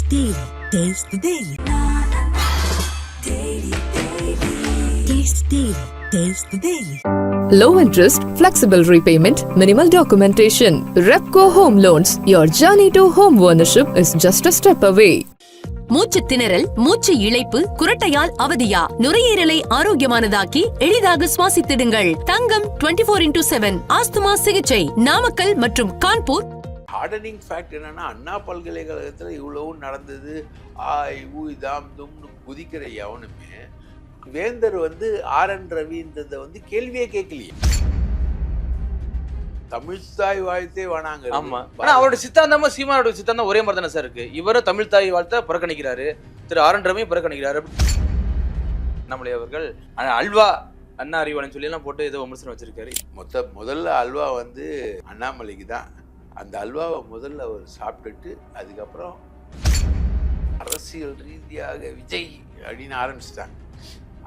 Daily. Taste the Daily. Taste the Daily. Taste the Daily. Low interest, flexible repayment, minimal documentation. Repco Home Loans. Your journey to home ownership is just a step away. மூச்சு திணறல், மூச்சு இழைப்பு, குரட்டையால் அவதியா? நுரையீரலை ஆரோக்கியமானதாக்கி எளிதாக சுவாசித்திடுங்கள். தங்கம் 24x7 asthma சிகிச்சை நாமக்கல் மற்றும் Kanpur. Hardening fact என்னன்னா, அண்ணா பல்கலைக்கழகத்தில் இவ்வளவு நடந்தது தாம் தும்னு குதிக்கிற எவனுமே வேந்தர் RN ரவின்றதை கேள்வியே கேட்கலையே. தமிழ்தாய் வாழ்த்தே வேணாங்க. ஆமா, ஆனா அவரோட சித்தாந்தமும் சீமானோட சித்தாந்தம் ஒரே மாதிரி தானே சார் இருக்கு. இவரும் தமிழ்தாய் வாழ்த்த புறக்கணிக்கிறாரு, திரு RN ரவியும் புறக்கணிக்கிறாரு. நம்மளே அவர்கள் அல்வா அண்ணா அறிவாளன் சொல்லி எல்லாம் போட்டு ஏதோ விமர்சனம் வச்சிருக்காரு. முதல்ல அல்வா அண்ணாமலைக்கு தான். அந்த அல்வாவை முதல்ல அவர் சாப்பிட்டுட்டு அதுக்கப்புறம் அரசியல் ரீதியாக விஜய் அப்படின்னு ஆரம்பிச்சிட்டாங்க.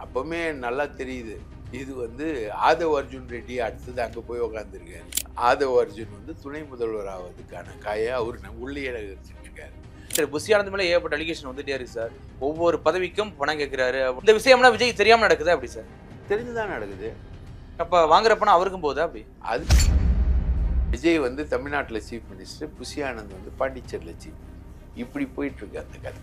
அப்பவுமே நல்லா தெரியுது, இது ஆதவ் அர்ஜுன் ரெட்டி அடுத்தது அங்கே போய் உக்காந்துருக்காரு. ஆதவ் அர்ஜுன் துணை முதல்வர் ஆவதுக்கான காயை அவர் உள்ளே வச்சுருக்காரு. சரி, புஷி ஆனந்த் மேலே ஏகப்பட்ட அலிகேஷன் வந்துட்டே இருக்கு சார். ஒவ்வொரு பதவிக்கும் பணம் கேட்கிறாரு. இந்த விஷயம்னா விஜய் தெரியாம நடக்குது அப்படி சார்? தெரிஞ்சுதான் நடக்குது. அப்ப வாங்குற பணம் அவருக்கும் போதா அப்படி? அது விஜய் தமிழ்நாட்டில் சீஃப் மினிஸ்டர், புஷி ஆனந்த் பாண்டிச்சேரியில் சீஃப். இப்படி போயிட்டு இருக்கு அந்த கதை.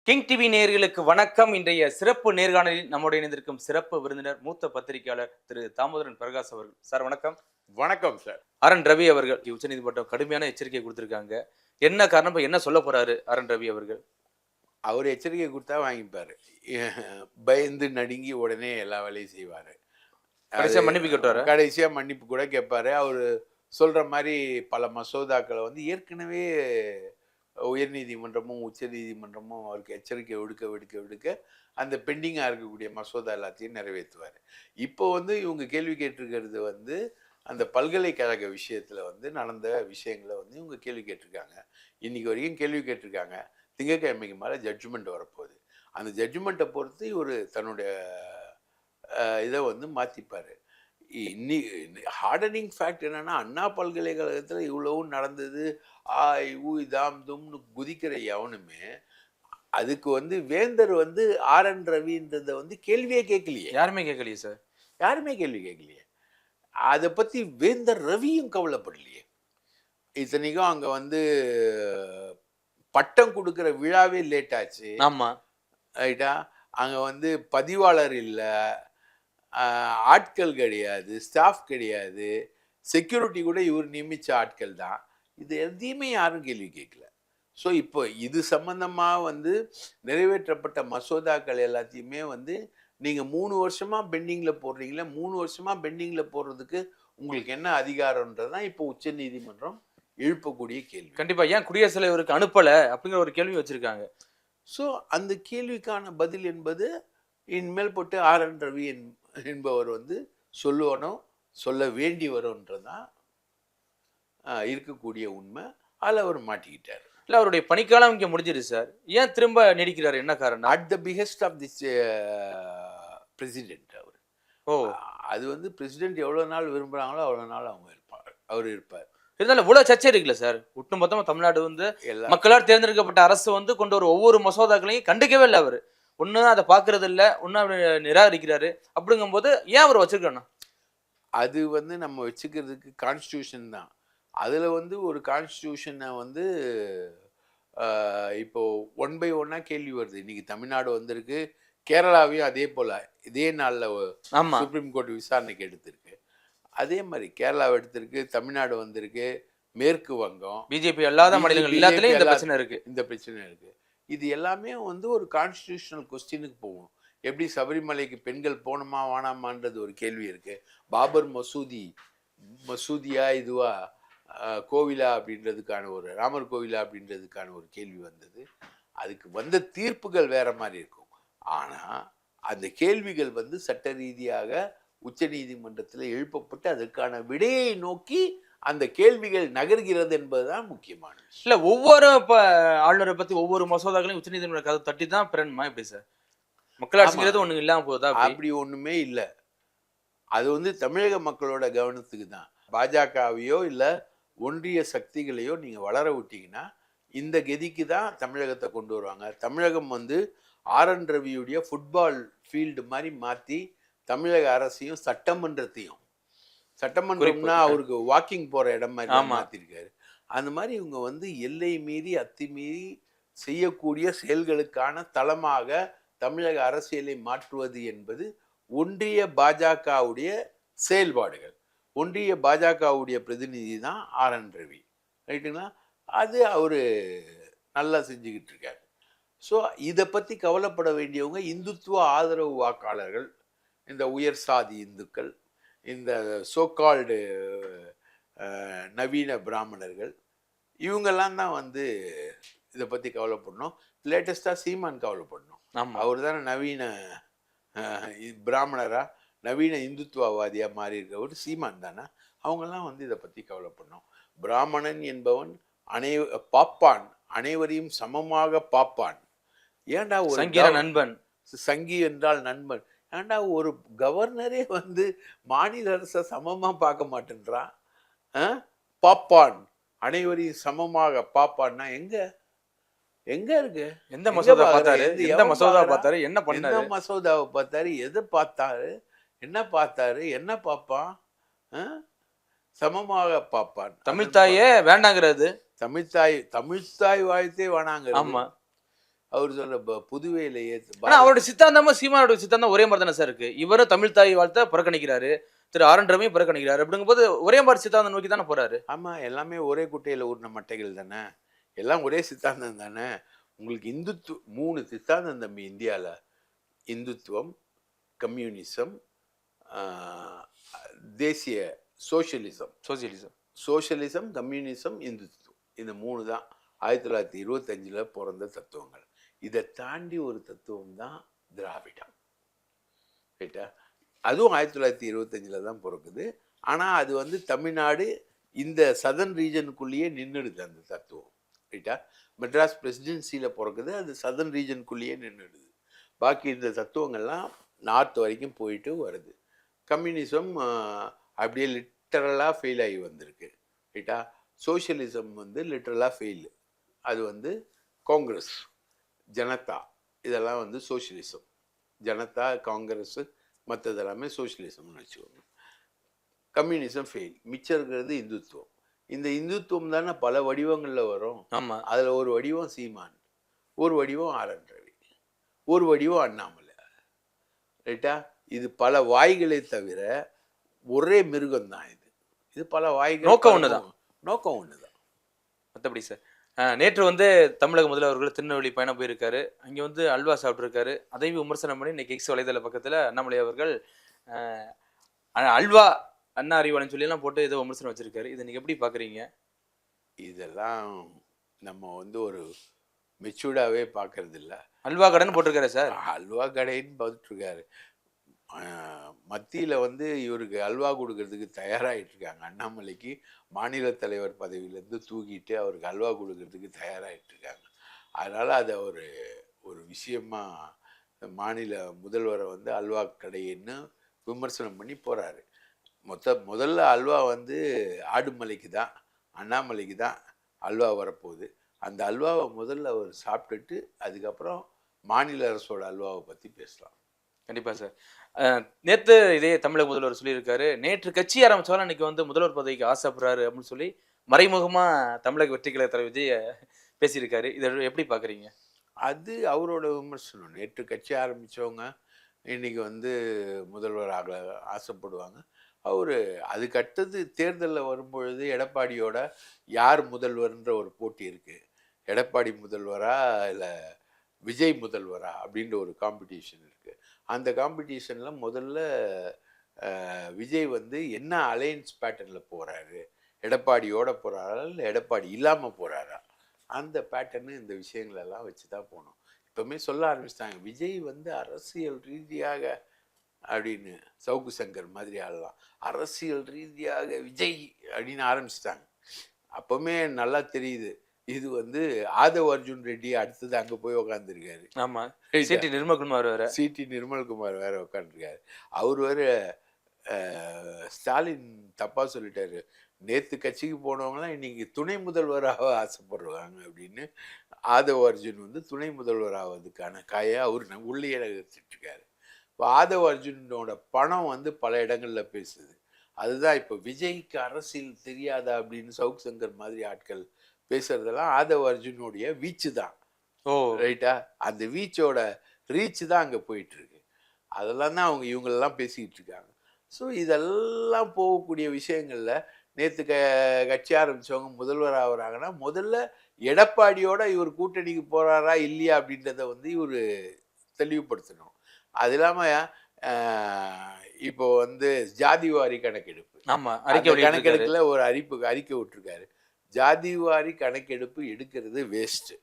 கிங் டிவி நேயர்களுக்கு வணக்கம். இன்றைய சிறப்பு நேர்காணலில் நம்முடைய இணைந்திருக்கும் சிறப்பு விருந்தினர் மூத்த பத்திரிகையாளர் திரு தாமோதரன் பிரகாஷ் அவர்கள். சார் வணக்கம். வணக்கம் சார். RN ரவி அவர்கள் உச்சநீதிமன்றம் கடுமையான எச்சரிக்கை கொடுத்திருக்காங்க. என்ன காரணம், என்ன சொல்ல போறாரு RN ரவி அவர்கள்? அவர் எச்சரிக்கை கொடுத்தா வாங்கிப்பாரு. பயந்து நடுங்கி உடனே எல்லா வேலையும் செய்வாரு. கடைசியா மன்னிப்பு கேட்டாரு. கடைசியா மன்னிப்பு கூட கேட்பாரு. அவர் சொல்ற மாதிரி பல மசோதாக்களை ஏற்கனவே உயர்நீதிமன்றமும் உச்ச நீதிமன்றமும் அவருக்கு எச்சரிக்கை விடுக்க அந்த பெண்டிங்காக இருக்கக்கூடிய மசோதா எல்லாத்தையும் நிறைவேற்றுவார். இப்போ இவங்க கேள்வி கேட்டிருக்கிறது அந்த பல்கலைக்கழக விஷயத்தில் நடந்த விஷயங்களை இவங்க கேள்வி கேட்டிருக்காங்க. இன்னைக்கு வரைக்கும் கேள்வி கேட்டிருக்காங்க. திங்கட்கிழமைக்கு மேலே ஜட்ஜ்மெண்ட் வரப்போகுது. அந்த ஜட்ஜ்மெண்ட்டை பொறுத்து இவர் தன்னுடைய இதை மாற்றிப்பார். ஹார்டனிங் ஃபேக்ட் என்னன்னா, அண்ணா பல்கலைக்கழகத்தில் இவ்வளவு நடந்தது தாம் தும்னு குதிக்கிற எவனுமே அதுக்கு வேந்தர் RN ரவின்றதை கேள்வியே கேட்கலையே. யாருமே கேட்கலையே சார். யாருமே கேள்வி கேட்கலையே. அதை பற்றி வேந்தர் ரவியும் கவலைப்படலையே. இத்தனைக்கும் அங்கே பட்டம் கொடுக்குற விழாவே லேட் ஆச்சு. ஆமா ரைட்டா. அங்கே பதிவாளர் இல்லை, ஆட்கள் கிடையாது, ஸ்டாஃப் கிடையாது, செக்யூரிட்டி கூட இவர் நியமித்த ஆட்கள் தான். இது எதையுமே யாரும் கேள்வி கேட்கல. ஸோ இப்போ இது சம்பந்தமாக நிறைவேற்றப்பட்ட மசோதாக்கள் எல்லாத்தையுமே நீங்கள் 3 வருஷமாக பெண்டிங்கில் போடுறீங்களே, 3 வருஷமாக பெண்டிங்கில் போடுறதுக்கு உங்களுக்கு என்ன அதிகாரம்ன்றதான் இப்போ உச்ச நீதிமன்றம் எழுப்பக்கூடிய கேள்வி. கண்டிப்பா. ஏன் குடியரசுத் தலைவருக்கு அனுப்பல அப்படிங்கிற ஒரு கேள்வி வச்சிருக்காங்க. ஸோ அந்த கேள்விக்கான பதில் என்பது இனிமேல் போட்டு RN ரவி என்பவர் சொல்லுவனும் சொல்ல வேண்டி வரும்ன்றதான் இருக்கக்கூடிய உண்மை. அதில் அவர் மாட்டிக்கிட்டார். இல்லை, அவருடைய பணிக்காலம் இங்கே முடிஞ்சிருச்சு சார். ஏன் திரும்ப நீடிக்கிறார், என்ன காரணம்? At the behest of this president அவர். அது பிரசிடென்ட் எவ்வளோ நாள் விரும்புகிறாங்களோ அவ்வளோ நாள் அவர் இருப்பார். இருந்தாலும் இவ்வளவு சர்ச்சை இருக்குல்ல சார். ஒட்டுமொத்தமா தமிழ்நாடு மக்களால் தேர்ந்தெடுக்கப்பட்ட அரசு கொண்டு ஒரு ஒவ்வொரு மசோதாக்களையும் கண்டுக்கவே இல்லை. அவர் ஒன்னும் அதை பாக்குறது இல்லை, ஒன்னும் அவர் நிராகரிக்கிறாரு. அப்படிங்கும் போது ஏன் அவர் வச்சிருக்கணும்? அது நம்ம வச்சுக்கிறதுக்கு கான்ஸ்டியூஷன் தான். அதுல ஒரு கான்ஸ்டியூஷனை இப்போ 1 by 1 கேள்வி வருது. இன்னைக்கு தமிழ்நாடு வந்திருக்கு, கேரளாவையும் அதே போல இதே நாள்ல சுப்ரீம் கோர்ட் விசாரணைக்கு எடுத்திருக்கு. அதே மாதிரி கேரளாவை எடுத்திருக்கு, தமிழ்நாடு வந்திருக்கு, மேற்கு வங்கம், பிஜேபி அல்லாத மாநிலங்கள் எல்லாத்துலயும் இந்த பிரச்சனை இருக்கு. இது எல்லாமே ஒரு கான்ஸ்டிடியூஷனல் கொஸ்டினுக்கு போகும். எப்படி சபரிமலைக்கு பெண்கள் போகணுமா வேணாமான்றது ஒரு கேள்வி இருக்கு. பாபர் மசூதியா இதுவா கோவிலா அப்படின்றதுக்கான ஒரு ராமர் கோவிலா அப்படின்றதுக்கான ஒரு கேள்வி வந்தது. அதுக்கு தீர்ப்புகள் வேற மாதிரி இருக்கும். ஆனா அந்த கேள்விகள் சட்ட ரீதியாக உச்ச நீதிமன்றத்தில் எழுப்பப்பட்டு அதற்கான விடையை நோக்கி அந்த கேள்விகள் நகர்கிறது என்பதுதான் முக்கியமான விஷயம். இல்ல, ஒவ்வொரு ஆளுநரை பத்தி ஒவ்வொரு மசோதாக்களையும் உச்ச நீதிமன்ற கதை தட்டி தான் பிறன்மா எப்படி சார்? மக்களாட்சிங்கிறது ஒண்ணு இல்லாம போதா? அப்படி ஒண்ணுமே இல்லை. அது தமிழக மக்களோட கவனத்துக்கு தான். பாஜகவையோ இல்லை ஒன்றிய சக்திகளையோ நீங்கள் வளர விட்டீங்கன்னா இந்த கதிக்கு தான் தமிழகத்தை கொண்டு வருவாங்க. தமிழகம் வந்து ஆர்.என். ரவியுடைய ஃபுட்பால் ஃபீல்டு மாதிரி மாற்றி தமிழக அரசையும் சட்டமன்றம்னா அவருக்கு வாக்கிங் போகிற இடம் மாதிரி மாற்றிருக்காரு. அந்த மாதிரி இவங்க வந்து எல்லை மீறி அத்துமீறி செய்யக்கூடிய செயல்களுக்கான தளமாக தமிழக அரசியலை மாற்றுவது என்பது ஒன்றிய பாஜகவுடைய செயல்பாடுகள். ஒன்றிய பாஜகவுடைய பிரதிநிதி தான் ஆர்.என். ரவி, ரைட்டுங்களா? அது அவர் நல்லா செஞ்சுக்கிட்டு இருக்காரு. ஸோ இதை பற்றி கவலைப்பட வேண்டியவங்க இந்துத்துவ ஆதரவு வாக்காளர்கள், இந்த உயர் சாதி இந்துக்கள், இந்த சோகால்டு நவீன பிராமணர்கள், இவங்கெல்லாம் தான் வந்து இதை பற்றி கவலைப்படணும். லேட்டஸ்ட்டாக சீமான் கவலைப்படணும். அவர் தானே நவீன பிராமணரா நவீன இந்துத்துவவாதியாக மாறி இருக்கவர் சீமான் தானே. அவங்கெல்லாம் வந்து இதை பற்றி கவலைப்படணும். பிராமணன் என்பவன் பாப்பான், அனைவரையும் சமமாக பாப்பான். ஏண்டா ஒரு நண்பன், சங்கி என்றால் நண்பன். ஏண்டா ஒரு கவர்னரே வந்து மாநில அரசை சமமாக பார்க்க மாட்டேன்றான். பாப்பான், அனைவரையும் சமமாக பாப்பான்னா எங்க இருக்கு? எந்த மசோதா பார்த்தாரு? என்ன பண்ணாரு? மசோதாவை பார்த்தாரு? எதை பார்த்தாரு? என்ன பார்த்தாரு? என்ன பாப்பான்? சமமாக பாப்பான். தமிழ்தாயே வேண்டாங்கிறது. தமிழ்தாய் வாழ்த்தே வேணாங்கிறது. ஆமா, அவர் சொல்ற புதுவையில அவரோட சித்தாந்தமும் சீமானோட சித்தாந்தம் ஒரே மாதிரி தானே சார் இருக்கு. இவரும் தமிழ்தாய் வாழ்த்த புறக்கணிக்கிறாரு, திரு ஆர்.என். ரவி புறக்கணிக்கிறாரு. அப்படிங்கும்போது ஒரே மாதிரி சித்தாந்தம் நோக்கி தானே போறாரு. ஆமா, எல்லாமே ஒரே குட்டையில ஊர்ன மட்டைகள் தானே, எல்லாம் ஒரே சித்தாந்தம் தானே. உங்களுக்கு 3 சித்தாந்தம் தம்பி இந்தியாவில்: இந்துத்துவம், கம்யூனிசம், தேசிய சோஷியலிசம், கம்யூனிசம், இந்துத்துவம். இந்த 3 தான் 1925 பிறந்த தத்துவங்கள். இதை தாண்டி ஒரு தத்துவம் தான் திராவிடம், ரைட்டா? அதுவும் 1925 தான் பிறக்குது. ஆனால் அது வந்து தமிழ்நாடு இந்த சதர்ன் ரீஜனுக்குள்ளேயே நின்றுடுது அந்த தத்துவம், ரைட்டா? மெட்ராஸ் பிரசிடென்சியில் பிறக்குது, அது சதர்ன் ரீஜனுக்குள்ளேயே நின்றுடுது. பாக்கி இந்த தத்துவங்கள்லாம் நார்த் வரைக்கும் போயிட்டு வருது. கம்யூனிசம் அப்படியே லிட்டரலாக ஃபெயில் ஆகி வந்திருக்கு, ரைட்டா? சோஷியலிசம் வந்து லிட்டரலாக ஃபெயிலு. அது வந்து காங்கிரஸ், ஜனதா, இதெல்லாம் வந்து சோஷியலிசம். ஜனதா, காங்கிரஸ், மற்றதெல்லாமே சோஷியலிசம்னு வச்சுக்கோங்க. Communism fail. மிச்சம் இருக்கிறது இந்துத்துவம். இந்த இந்துத்துவம் தானே பல வடிவங்களில் வரும். ஆமாம், அதில் ஒரு வடிவம் சீமான், ஒரு வடிவம் ஆர்.என். ரவி, ஒரு வடிவம் அண்ணாமலை, ரைட்டா? இது பல வாய்களை தவிர ஒரே மிருகம் தான் இது. இது பல வாய்கள், நோக்கம் ஒன்று தான். மற்றபடி சார், நேற்று வந்து தமிழக முதல்வர்கள் திருநெல்வேலி பயணம் போயிருக்காரு. அங்கே வந்து அல்வா சாப்பிட்ருக்காரு. அதையும் விமர்சனம் பண்ணி இன்னைக்கு எக்ஸ் வலைதள பக்கத்தில் அண்ணாமலை அவர்கள் அல்வா அண்ணா அறிவாளன்னு சொல்லியெல்லாம் போட்டு ஏதோ விமர்சனம் வச்சிருக்காரு. இதை நீங்கள் எப்படி பார்க்குறீங்க? இதெல்லாம் நம்ம வந்து ஒரு மெச்சூர்டாகவே பார்க்கறது இல்லை. அல்வா கடைன்னு போட்டிருக்காரு சார். அல்வா கடைன்னு பார்த்துட்ருக்காரு. மத்தியில் வந்து இவருக்கு அல்வா கொடுக்கறதுக்கு தயாராகிட்டு இருக்காங்க. அண்ணாமலைக்கு மாநில தலைவர் பதவியிலேருந்து தூக்கிட்டு அவருக்கு அல்வா கொடுக்கறதுக்கு தயாராகிட்டு இருக்காங்க. அதனால் அதை ஒரு விஷயமா மாநில முதல்வரை வந்து அல்வா கடைன்னு விமர்சனம் பண்ணி போகிறாரு. முதல்ல அல்வா வந்து ஆடுமலைக்கு தான், அண்ணாமலைக்கு தான் அல்வா வரப்போகுது. அந்த அல்வாவை முதல்ல அவர் சாப்பிட்டுட்டு அதுக்கப்புறம் மாநில அரசோட அல்வாவை பற்றி பேசலாம். கண்டிப்பாக சார். நேற்று இதே தமிழக முதல்வர் சொல்லியிருக்காரு, நேற்று கட்சி ஆரம்பித்தாலும் அன்றைக்கி வந்து முதல்வர் பதவிக்கு ஆசைப்படுறாரு அப்படின்னு சொல்லி மறைமுகமாக தமிழக வெற்றிக்கழக தலைவர் விஜய் பேசியிருக்காரு. இதை எப்படி பார்க்குறீங்க? அது அவரோட விமர்சனம். நேற்று கட்சி ஆரம்பித்தவங்க இன்றைக்கி வந்து முதல்வர் ஆசைப்படுவாங்க. அதுக்கு அடுத்தது தேர்தலில் வரும்பொழுது எடப்பாடியோட யார் முதல்வர்ன்ற ஒரு போட்டி இருக்குது. எடப்பாடி முதல்வரா இல்லை விஜய் முதல்வரா அப்படின்ற ஒரு காம்படிஷன் இருக்குது. அந்த காம்படிஷனில் முதல்ல விஜய் வந்து என்ன அலையன்ஸ் பேட்டர்னில் போகிறாரு, எடப்பாடியோட போகிறாரா இல்லை எடப்பாடி இல்லாமல் போகிறாரா, அந்த பேட்டர்னு இந்த விஷயங்களெல்லாம் வச்சு தான் போகணும். இப்போவுமே சொல்ல ஆரம்பிச்சிட்டாங்க, விஜய் வந்து அரசியல் ரீதியாக அப்படின்னு, சவுக்கு சங்கர் மாதிரி ஆளலாம் அரசியல் ரீதியாக விஜய் அப்படின்னு ஆரம்பிச்சிட்டாங்க. அப்போவுமே நல்லா தெரியுது இது வந்து ஆதவ் அர்ஜுன் ரெட்டி அடுத்தது அங்கே போய் உக்காந்துருக்காரு. ஆமாம், சிடி நிர்மல்குமார் வேற உட்காந்துருக்காரு. அவர் வேறு ஸ்டாலின் தப்பாக சொல்லிட்டாரு, நேற்று கட்சிக்கு போனவங்களாம் இன்னைக்கு துணை முதல்வராக ஆசைப்படுறாங்க அப்படின்னு. ஆதவ அர்ஜுன் வந்து துணை முதல்வர் ஆவதுக்கான காயை அவர் உள்ளே இருக்காரு. இப்போ ஆதவ அர்ஜுனோட பணம் வந்து பல இடங்களில் பேசுது. அதுதான் இப்போ விஜய்க்கு அரசியல் தெரியாதா அப்படின்னு சவுக் சங்கர் மாதிரி ஆட்கள் பேசுறதெல்லாம் ஆதவ அர்ஜுனுடைய வீச்சு தான். ரைட்டா? அந்த வீச்சோட ரீச் தான் அங்கே போயிட்டு இருக்கு. அதெல்லாம் தான் இவங்களெல்லாம் பேசிக்கிட்டு இருக்காங்க. ஸோ இதெல்லாம் போகக்கூடிய விஷயங்களில் நேற்று கட்சி ஆரம்பித்தவங்க முதல்வர் ஆகுறாங்கன்னா முதல்ல எடப்பாடியோட இவர் கூட்டணிக்கு போகிறாரா இல்லையா அப்படின்றத வந்து இவர் தெளிவுபடுத்தணும். அது இல்லாமல் இப்போ வந்து ஜாதிவாரி கணக்கெடுப்பு, கணக்கெடுப்புல ஒரு அறிக்கை விட்டுருக்காரு. ஜாதிவாரி கணக்கெடுப்பு எடுக்கிறது வேஸ்ட்டு.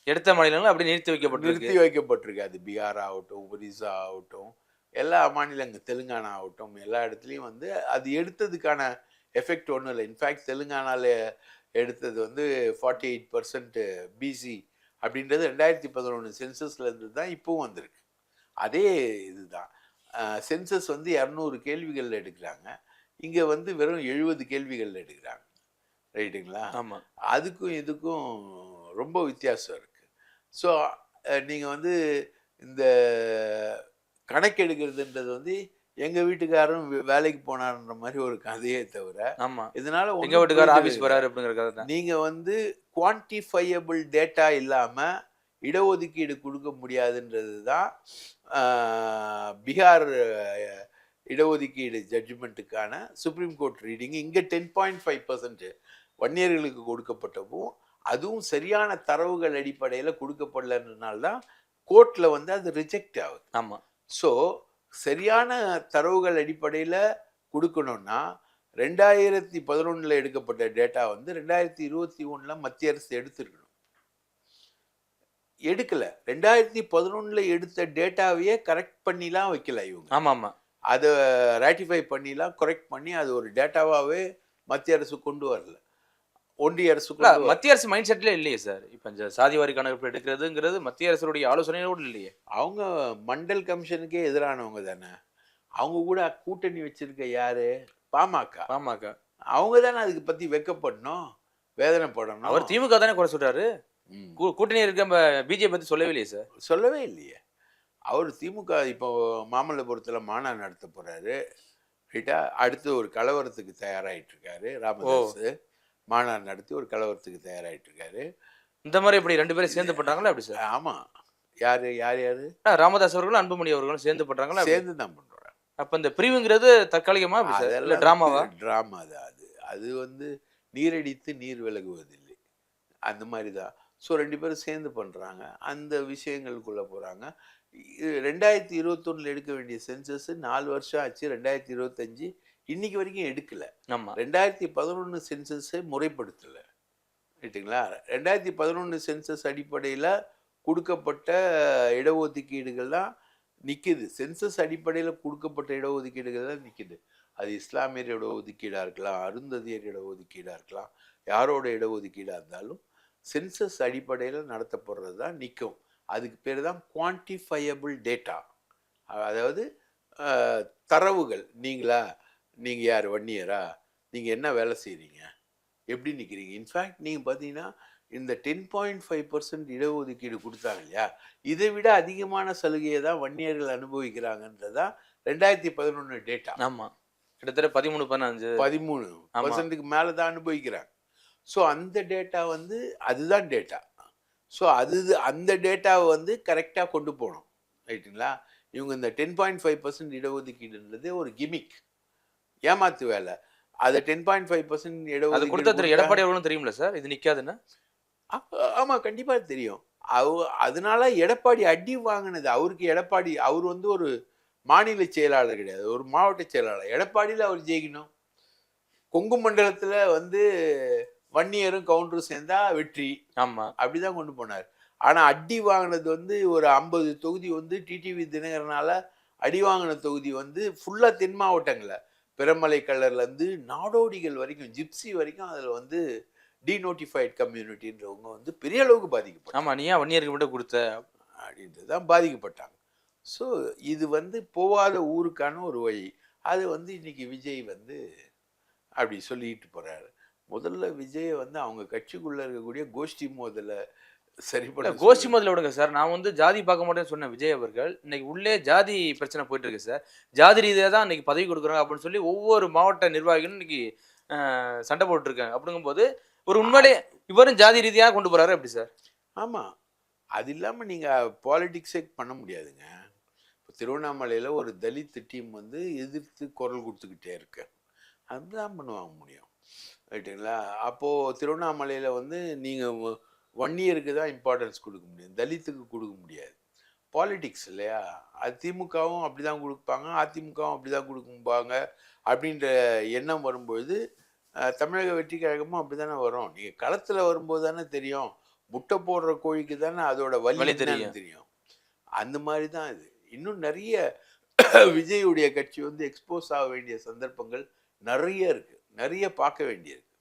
எடுத்த மாநிலங்கள் அப்படி நிறுத்தி வைக்கப்பட்டிருக்கு. அது பீகார் ஆகட்டும், ஒரிசா ஆகட்டும், எல்லா மாநிலங்கள், தெலுங்கானா ஆகட்டும், எல்லா இடத்துலையும் வந்து அது எடுத்ததுக்கான எஃபெக்ட் ஒன்றும் இல்லை. இன்ஃபேக்ட் தெலுங்கானாவில் எடுத்தது வந்து 48% பிசி அப்படின்றது 2011 சென்சஸ்லேருந்து தான் இப்போவும் வந்திருக்கு. அதே இதுதான். சென்சஸ் வந்து 200 கேள்விகள் எடுக்கிறாங்க, இங்கே வந்து வெறும் 70 கேள்விகள் எடுக்கிறாங்க. ரைட்டுங்களா? ஆமாம். அதுக்கும் இதுக்கும் ரொம்ப வித்தியாசம் இருக்குது. ஸோ நீங்கள் வந்து இந்த கணக்கெடுக்கிறதுன்றது வந்து எங்கள் வீட்டுக்காரரும் வேலைக்கு போனார்ன்ற மாதிரி ஒரு கதையே தவிர, இதனால எங்கள் வீட்டுக்காரர் ஆஃபீஸ் போகிறாரு அப்படிங்கிற கதை தான். நீங்கள் வந்து குவான்டிஃபையபிள் டேட்டா இல்லாமல் இடஒதுக்கீடு கொடுக்க முடியாதுன்றது தான் பீகார் இடஒதுக்கீடு ஜட்ஜ்மெண்ட்டுக்கான சுப்ரீம் கோர்ட் ரீடிங். இங்கே 10.5% வன்னியர்களுக்கு கொடுக்கப்பட்டப்போ அதுவும் சரியான தரவுகள் அடிப்படையில் கொடுக்கப்படலன்றனால்தான் கோர்ட்டில் வந்து அது ரிஜெக்ட் ஆகுது. ஆமாம். ஸோ சரியான தரவுகள் அடிப்படையில் கொடுக்கணும்னா 2011 எடுக்கப்பட்ட டேட்டா வந்து 2021 மத்திய அரசு எடுத்துருக்கணும். எடுக்கல. 2011 எடுத்த டேட்டாவையே கரெக்ட் பண்ணிலாம் வைக்கல இவங்க. ஆமாம். அதை ராட்டிஃபை பண்ணிலாம் கரெக்ட் பண்ணி அது ஒரு டேட்டாவாகவே மத்திய அரசு கொண்டு வரல. ஒன்றிய அரசு மத்திய அரசு மைண்ட் செட்ல இல்லையே சார். இப்போ இந்த சாதிவாரி கணக்கு எடுக்கிறதுங்கிறது மத்திய அரசுடைய ஆலோசனையோடு இல்லையே. அவங்க மண்டல் கமிஷனுக்கே எதிரானவங்க தானே. அவங்க கூட கூட்டணி வச்சிருக்க யாரு? பாமக. அவங்க தானே அதுக்கு பத்தி வெக்கப்படணும், வேதனைப்படணும். அவர் திமுக தானே குறை சொல்றாரு. கூட்டணி இருக்க பிஜேபி பத்தி சொல்லவே இல்லையே சார். சொல்லவே இல்லையே. அவர் திமுக இப்போ மாமல்லபுரத்தில் மாநாடு நடத்த போறாரு. ரைட்டா? அடுத்து ஒரு கலவரத்துக்கு தயாராகிட்டு இருக்காரு. ராமதாஸ் மாநாடு நடத்தி ஒரு கலவரத்துக்கு தயாராகிட்டு இருக்காரு. இந்த மாதிரி இப்படி 2 பேரும் சேர்ந்து பண்றாங்களா அப்படி சார்? ஆமாம். யாரு ராமதாஸ் அவர்களும் அன்புமணி அவர்களும் சேர்ந்து பண்றாங்களா? சேர்ந்து தான் பண்றாங்க. அப்ப இந்த பிரிவுங்கிறது தற்காலிகமா டிராமாவா? டிராமா தான் அது வந்து நீரடித்து நீர் விலகுவதில்லை, அந்த மாதிரி தான். ஸோ 2 பேரும் சேர்ந்து பண்ணுறாங்க, அந்த விஷயங்களுக்குள்ளே போகிறாங்க. 2021 எடுக்க வேண்டிய சென்சஸ் 4 வருஷம் ஆச்சு. 2025 இன்னைக்கு வரைக்கும் எடுக்கல. 2011 சென்சஸை முறைப்படுத்தலை. ரைட்டுங்களா? 2011 சென்சஸ் அடிப்படையில் கொடுக்கப்பட்ட இடஒதுக்கீடுகள் தான் நிற்கிது. சென்சஸ் அடிப்படையில் கொடுக்கப்பட்ட இடஒதுக்கீடுகள் தான் நிற்கிது. அது இஸ்லாமியர் இடஒதுக்கீடாக இருக்கலாம், அருந்ததியர் இடஒதுக்கீடாக இருக்கலாம், யாரோட இடஒதுக்கீடாக இருந்தாலும் சென்சஸ் அடிப்படையில் நடத்தப்படுறது தான் நிற்கும். அதுக்கு பேர் தான் குவான்டிஃபையபிள் டேட்டா. அதாவது தரவுகள். நீங்கள் யார்? வன்னியரா? நீங்கள் என்ன வேலை செய்கிறீங்க? எப்படி நிற்கிறீங்க? இன்ஃபேக்ட் நீங்கள் பார்த்தீங்கன்னா இந்த 10.5% இடஒதுக்கீடு கொடுத்தாங்க இல்லையா, இதை விட அதிகமான சலுகையை தான் வன்னியர்கள் அனுபவிக்கிறாங்கன்றதான் 2011 டேட்டா. ஆமாம். கிட்டத்தட்ட 13% மேலே தான் அனுபவிக்கிறாங்க. ஸோ அந்த டேட்டா வந்து அதுதான் டேட்டா. ஸோ அந்த டேட்டாவை வந்து கரெக்டாக கொண்டு போகணும். ரைட்டுங்களா? இவங்க இந்த 10.5% இடஒதுக்கீடுன்றது ஒரு கிமிக், ஏமாத்து வேலை. அதை 10.5% இடஒதுக்கீடு கொடுத்த எடப்பாடி அவர்களும் தெரியும்ல சார் இது நிற்காதுன்னு? ஆமாம், கண்டிப்பாக தெரியும். அதனால எடப்பாடி அடி வாங்கினது அவருக்கு. எடப்பாடி அவர் வந்து ஒரு மாநில செயலாளர் கிடையாது, ஒரு மாவட்ட செயலாளர். எடப்பாடியில் அவர் ஜெயிக்கணும். கொங்கு மண்டலத்தில் வந்து வன்னியரும் கவுண்டரும் சேர்ந்தா வெற்றி. ஆமாம், அப்படிதான் கொண்டு போனார். ஆனால் அடி வாங்கினது வந்து ஒரு 50 தொகுதி வந்து டிடிவி தினகரனால அடி வாங்கின தொகுதி வந்து ஃபுல்லாக தென் மாவட்டங்களில் பெருமலை கல்லர்லேருந்து நாடோடிகள் வரைக்கும், ஜிப்சி வரைக்கும் அதில் வந்து டீநோட்டிஃபைட் கம்யூனிட்டின்றவங்க வந்து பெரிய அளவுக்கு பாதிக்கப்பட்டாங்க. ஆமாம், நீ ஏன் வன்னியருக்கு மட்டும் கொடுத்த அப்படின்றது தான் பாதிக்கப்பட்டாங்க. ஸோ இது வந்து போகாத ஊருக்கான ஒரு வழி. அது வந்து இன்னைக்கு விஜய் வந்து அப்படி சொல்லிட்டு போறாரு. முதல்ல விஜயை வந்து அவங்க கட்சிக்குள்ள இருக்கக்கூடிய கோஷ்டி மோதல சரி பண்ண கோஷ்டி முதல்ல விடுங்க சார். நான் வந்து ஜாதி பார்க்க மாட்டேன்னு சொன்ன விஜய் அவர்கள் இன்னைக்கு உள்ளே ஜாதி பிரச்சனை போயிட்டு இருக்கு சார். ஜாதி ரீதியாக தான் இன்னைக்கு பதவி கொடுக்குறாங்க அப்படின்னு சொல்லி ஒவ்வொரு மாவட்ட நிர்வாகிகளும் இன்னைக்கு சண்டை போட்டு இருக்காங்க. அப்படிங்கும்போது ஒரு உண்மையிலே இவரும் ஜாதி ரீதியாக கொண்டு போறாரு எப்படி சார்? ஆமா, அது இல்லாம நீங்க பாலிடிக்ஸே பண்ண முடியாதுங்க. இப்போ திருவண்ணாமலையில ஒரு தலித் டீம் வந்து எதிர்த்து குரல் கொடுத்துக்கிட்டே இருக்கு. அதுதான் பண்ணுவாங்க முடியும், ரைட்டுங்களா? அப்போ திருவண்ணாமலையில வந்து நீங்க வன்னியருக்கு தான் இம்பார்ட்டன்ஸ் கொடுக்க முடியும், தலித்துக்கு கொடுக்க முடியாது. பாலிடிக்ஸ் இல்லையா? அது திமுகவும் அப்படிதான் கொடுப்பாங்க, அதிமுகவும் அப்படிதான் கொடுக்கும்பாங்க. அப்படின்ற எண்ணம் வரும்பொழுது தமிழக வெற்றி கழகமும் அப்படிதானே வரும். நீங்க களத்துல வரும்போது தானே தெரியும், முட்டை போடுற கோழிக்கு தானே அதோட வலி தெரியும். அந்த மாதிரி தான் இது. இன்னும் நிறைய விஜயுடைய கட்சி வந்து எக்ஸ்போஸ் ஆக வேண்டிய சந்தர்ப்பங்கள் நிறைய இருக்கு, நிறைய பார்க்க வேண்டியிருக்கு,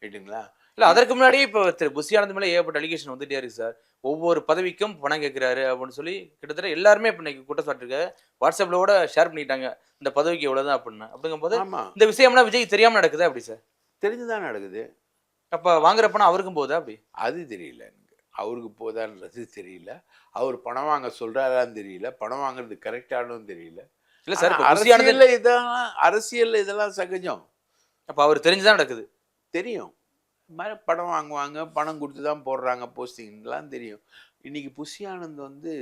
ரைட்டுங்களா? இல்ல அதற்கு முன்னாடியே இப்போ திரு புஷி ஆனந்த் மேலே ஏகப்பட்ட அலிகேஷன் வந்துட்டே இருக்கு சார். ஒவ்வொரு பதவிக்கும் பணம் கேட்கிறாரு அப்படின்னு சொல்லி கிட்டத்தட்ட எல்லாருமே இப்போ இன்னைக்கு குற்றச்சாட்டு வாட்ஸ்அப்ல கூட ஷேர் பண்ணிட்டாங்க, இந்த பதவிக்கு எவ்வளவுதான் அப்படின்னு. அப்படிங்கும்போது இந்த விஷயம்லாம் விஜய் தெரியாம நடக்குதா அப்படி சார்? தெரிஞ்சுதான் நடக்குது. அப்ப வாங்குற பணம் அவருக்கும் போதா அப்படி? அது தெரியல எனக்கு, அவருக்கு போதான்றது தெரியல. அவர் பணம் வாங்க சொல்றாரான்னு தெரியல, பணம் வாங்குறது கரெக்டானும் தெரியல. இல்ல சார், அரசியல்ல இதெல்லாம் சகஜம். அப்ப அவர் தெரிஞ்சுதான் நடக்குது. தெரியும், மாதிரி படம் வாங்குவாங்க, பணம் கொடுத்து தான் போடுறாங்க போஸ்டிங்லாம் தெரியும். இன்னைக்கு புஷி ஆனந்த் வந்து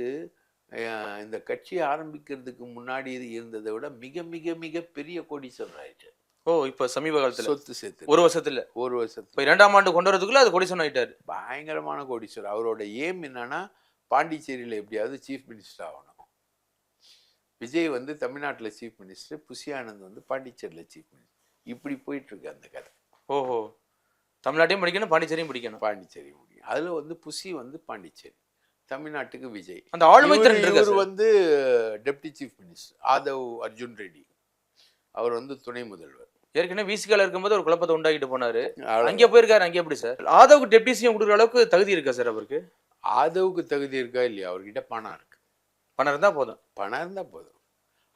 இந்த கட்சியை ஆரம்பிக்கிறதுக்கு முன்னாடி இருந்ததை விட மிக மிக மிக பெரிய கோடீஸ்வரர் ஆயிட்டு. ஓ, இப்ப சமீப காலத்துல சொத்து சேர்த்து ஒரு வருஷத்துல இப்ப 2ஆம் ஆண்டு கொண்டு வரதுக்குள்ள அது கோடீஸ்வரன் ஆயிட்டாரு. பயங்கரமான கோடீஸ்வரர். அவரோட ஏம் என்னன்னா பாண்டிச்சேரியில எப்படியாவது சீஃப் மினிஸ்டர் ஆகணும். விஜய் வந்து தமிழ்நாட்டில் சீஃப் மினிஸ்டர், புஷி ஆனந்த் வந்து பாண்டிச்சேரியில் சீஃப் மினிஸ்டர். இப்படி போயிட்டு இருக்கு அந்த கதை. ஓஹோ, தமிழ்நாட்டையும் படிக்கணும், பாண்டிச்சேரியும் படிக்கணும். பாண்டிச்சேரி முடியும். அதுல வந்து புஷி வந்து பாண்டிச்சேரி, தமிழ்நாட்டுக்கு விஜய். அந்த ஆளுமை திறன் வந்து deputy chief minister Aadhav Arjun Reddy, அவர் வந்து துணை முதல்வர். ஏற்கனவே விசிகால இருக்கும்போது ஒரு குழப்பத்தை உண்டாக்கிட்டு போனாரு, அங்கே போயிருக்காரு. அங்கே எப்படி சார் ஆதவுக்கு டெப்டி சிஎம் கொடுக்குற அளவுக்கு தகுதி இருக்கா சார் அவருக்கு? ஆதவுக்கு தகுதி இருக்கா இல்லையா? அவர்கிட்ட பணம் இருக்கு. பணம் இருந்தா போதும். பணம் இருந்தா போதும்.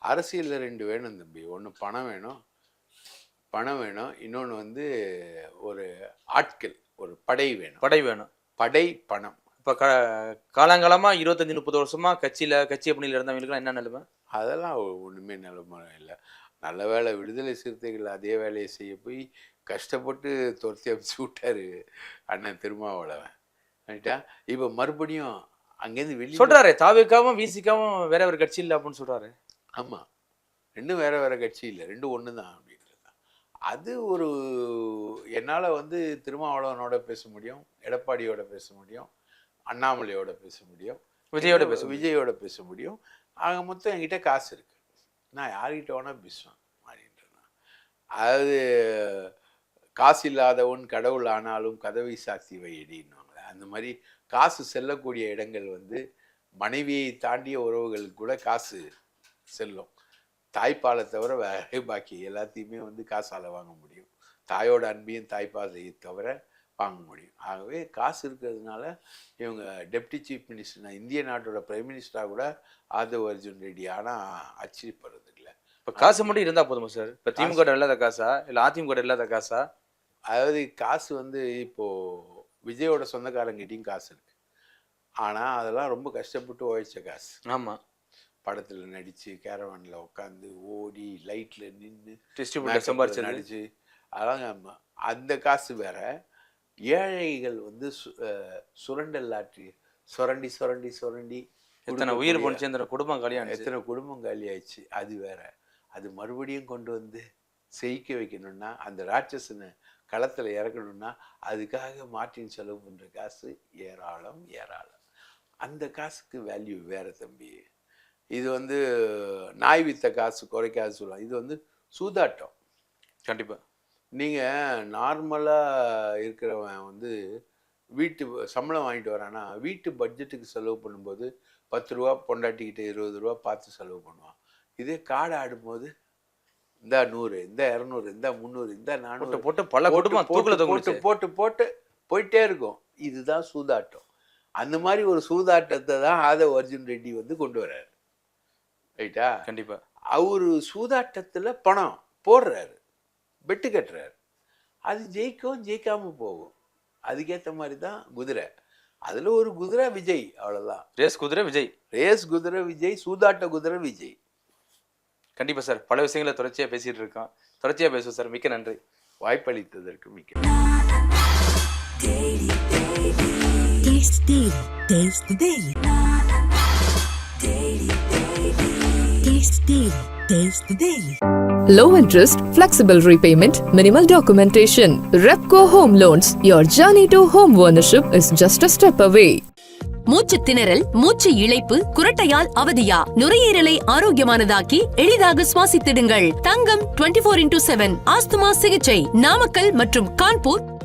அரசியல்ல 2 வேணும் தம்பி. ஒன்று பணம் வேணும், இன்னொன்று வந்து ஒரு ஆட்கள், ஒரு படை வேணும். படை பணம். இப்போ காலங்காலமா 25-30 வருஷமா கட்சி பணியில் இருந்தவங்களுக்குலாம் என்ன நிலைமை? அதெல்லாம் ஒன்றுமே நிலைமை இல்லை. நல்ல வேலை விடுதலை சிறுத்தைகள் அதே வேலையை செய்ய போய் கஷ்டப்பட்டு துரத்தி அமைச்சு விட்டாரு அண்ணன் திருமாவளவன், ரைட்டா? இப்போ மறுபடியும் அங்கேருந்து வெளியே சொல்றாரு, தாவேக்காவும் விசிகாவும் வேற ஒரு கட்சி இல்லை அப்படின்னு சொல்றாரு. ஆமாம், ரெண்டும் வேற கட்சி இல்லை, ரெண்டும் ஒன்று தான் அப்படின்றது தான். அது ஒரு என்னால் வந்து திருமாவளவனோட பேச முடியும், எடப்பாடியோட பேச முடியும், அண்ணாமலையோட பேச முடியும், விஜயோட பேச முடியும். ஆக மொத்தம் என்கிட்ட காசு இருக்கு, நான் யார்கிட்ட வேணால் பேசுவேன் அப்படின்றேன். அது காசு இல்லாதவன் கடவுள் ஆனாலும் கதவை சாத்தி வைடின்னுவாங்களே, அந்த மாதிரி காசு செல்லக்கூடிய இடங்கள் வந்து மனைவியை தாண்டிய உறவுகளுக்கு கூட காசு செல்லும். தாய்ப்பாலை தவிர வேற பாக்கி எல்லாத்தையுமே வந்து காசால் வாங்க முடியும். தாயோட அன்பையும் தாய்ப்பாலையை தவிர வாங்க முடியும். ஆகவே காசு இருக்கிறதுனால இவங்க டெப்டி சீஃப் மினிஸ்டர், இந்திய நாட்டோட பிரைம் மினிஸ்டராக கூட ஆதவ் அர்ஜுன் ரெட்டி ஆனால் ஆச்சரியப்படுறது இல்லை. இப்போ காசு மட்டும் இருந்தால் போதுமா சார்? இப்போ திமுக இல்லாத காசா இல்லை அதிமுக இல்லாத காசா? அதாவது காசு வந்து இப்போது விஜயோட சொந்தக்காரங்கிட்டையும் காசு இருக்கு, ஆனால் அதெல்லாம் ரொம்ப கஷ்டப்பட்டு உழைச்ச காசு. ஆமாம், படத்தில் நடித்து கேரவானில் உட்காந்து ஓடி லைட்டில் நின்று டிஸ்ட்ரிபியூட்டர் சம்பாரிச்சு நடிச்சு அதெல்லாம் அந்த காசு வேற. ஏழைகள் வந்து சுரண்டல் ஆற்றி சுரண்டி எத்தனை உயிர் போச்சு, எத்தனை குடும்பம் காலியாயிடுச்சு, அது வேற. அது மறுபடியும் கொண்டு வந்து செய்க்க வைக்கணும்னா, அந்த ராட்சசனை களத்தில் இறக்கணும்னா அதுக்காக மார்ட்டின் செலவு பண்ணுற காசு ஏராளம். அந்த காசுக்கு வேல்யூ வேற தம்பி. இது வந்து நாய் வித்த காசு குறைக்காது சொல்லுவாங்க, இது வந்து சூதாட்டம். கண்டிப்பாக நீங்கள் நார்மலாக இருக்கிறவன் வந்து வீட்டு சம்பளம் வாங்கிட்டு வரானா, வீட்டு பட்ஜெட்டுக்கு செலவு பண்ணும்போது 10 ரூபா பொண்டாட்டிக்கிட்ட 20 ரூபா பார்த்து செலவு பண்ணுவான். இதே காடை ஆடும்போது இந்த 100, இந்த 200, இந்த 300, இந்த 400 போட்டு பல போட்டு போயிட்டே இருக்கும். இதுதான் சூதாட்டம். அந்த மாதிரி ஒரு சூதாட்டத்தை தான் ஆதவ் அர்ஜுன் ரெட்டி வந்து கொண்டு வர்றாரு, ரைட்டா? கண்டிப்பா. அவரு சூதாட்டத்தில் பணம் போடுறாரு, பெட்டு கட்டுறாரு. அது ஜெயிக்கும் ஜெயிக்காம போகும். அதுக்கேற்ற மாதிரி தான் குதிரை. அதில் ஒரு குதிரை விஜய், அவ்வளோதான். ரேஸ் குதிரை விஜய். ரேஸ் குதிரை விஜய், சூதாட்ட குதிரை விஜய். கண்டிப்பாக சார், பல விஷயங்களை தொடர்ச்சியாக பேசிகிட்டு இருக்கோம். தொடர்ச்சியாக பேசுவோம் சார். மிக்க நன்றி. வாய்ப்பளித்ததற்கு மிக்க Taste Daily. Taste the Daily. Taste Daily. Taste the Daily. Low interest, flexible repayment, minimal documentation. Repco Home Loans. Your journey to home ownership is just a step away. மூச்சு திணறல், மூச்சு இழைப்பு, குரட்டையால் அவதியா, நுரையீரலை ஆரோக்கியமானதாக்கி எளிதாக சுவாசித்திடுங்கள். தங்கம் 24/7 ஆஸ்துமா சிகிச்சை நாமக்கல் மற்றும் கான்பூர்.